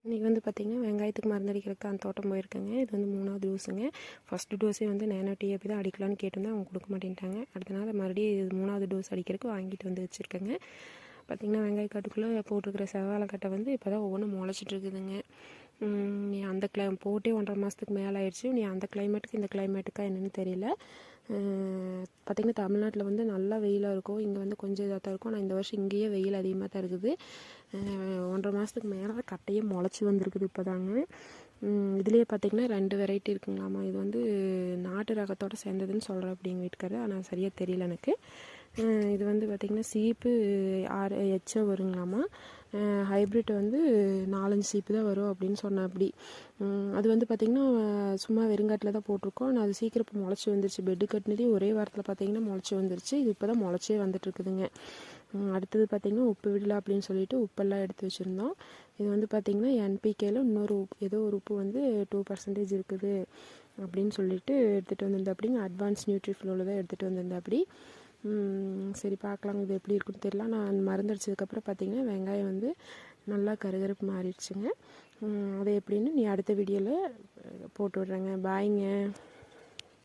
இன்றைக்கி வந்து பார்த்திங்கன்னா வெங்காயத்துக்கு மருந்தடிக்கிறதுக்கு அந்த தோட்டம் போயிருக்கேங்க. இது வந்து 3வது டோஸுங்க. ஃபஸ்ட்டு டோஸே வந்து நேனோ டிஏபி தான் அடிக்கலான்னு கேட்டிருந்தேன், அவங்க கொடுக்க மாட்டேன்ட்டாங்க. அடுத்த நாள் மறுபடியும் இது 3வது டோஸ் அடிக்கிறதுக்கு வாங்கிட்டு வந்து வச்சுருக்கேங்க. பார்த்திங்கன்னா வெங்காய காட்டுக்குள்ளே போட்டிருக்கிற செவ்வாழைக்கட்டை வந்து இப்போ தான் ஒவ்வொன்றும் முளைச்சிட்டு இருக்குதுங்க. நீ அந்த போட்டே 1.5 மாதத்துக்கு மேலே ஆயிடுச்சு. நீ அந்த கிளைமேட்டுக்கு இந்த கிளைமேட்டுக்கா என்னென்னு தெரியல. பார்த்திங்கன்னா தமிழ்நாட்டில் வந்து நல்லா வெயிலாக இருக்கும், இங்கே வந்து கொஞ்சம் இதாக தான் இருக்கும். ஆனால் இந்த வருஷம் இங்கேயே வெயில் அதிகமாக தான் இருக்குது. 1.5 மாதத்துக்கு மேலே தான் கட்டையே முளைச்சி வந்திருக்குது இப்போ தாங்க. இதுலேயே பார்த்திங்கன்னா 2 வெரைட்டி இருக்குங்களாமா. இது வந்து நாட்டு ரகத்தோடு சேர்ந்ததுன்னு சொல்கிறேன் அப்படிங்க வீட்டுக்காரர், ஆனால் சரியாக தெரியல எனக்கு. இது வந்து பார்த்திங்கன்னா சீப்பு 6 எச்சம் வருங்களாமா. ஹைப்ரிட் வந்து 4-5 சீப்பு தான் வரும் அப்படின்னு சொன்னேன். அப்படி அது வந்து பார்த்திங்கன்னா சும்மா வெறுங்காட்டில் தான் போட்டிருக்கோம். ஆனால் அது சீக்கிரம் இப்போ முளைச்சி வந்துருச்சு. பெட்டு கட்டினதே ஒரே வாரத்தில் பார்த்திங்கன்னா முளைச்சி வந்துருச்சு. இது இப்போ தான் முளைச்சே வந்துட்டுருக்குதுங்க. அடுத்தது பார்த்திங்கன்னா உப்பு விடலாம் அப்படின்னு சொல்லிட்டு உப்பெல்லாம் எடுத்து வச்சுருந்தோம். இது வந்து பார்த்திங்கன்னா என்பிகேல இன்னொரு ஏதோ ஒரு உப்பு வந்து 2% இருக்குது அப்படின்னு சொல்லிட்டு எடுத்துகிட்டு வந்திருந்தேன். அப்படிங்க அட்வான்ஸ் நியூட்ரிஃப்ளோவில் தான் எடுத்துகிட்டு வந்திருந்தேன். அப்படி சரி பார்க்கலாங்க, இது எப்படி இருக்குன்னு தெரியல. நான் மருந்தடிச்சதுக்கப்புறம் பார்த்திங்கன்னா வெங்காயம் வந்து நல்லா கருகருப்பு மாறிடுச்சுங்க. அது எப்படின்னு நீ அடுத்த வீடியோவில் போட்டு விட்றேங்க. பாய்ங்க.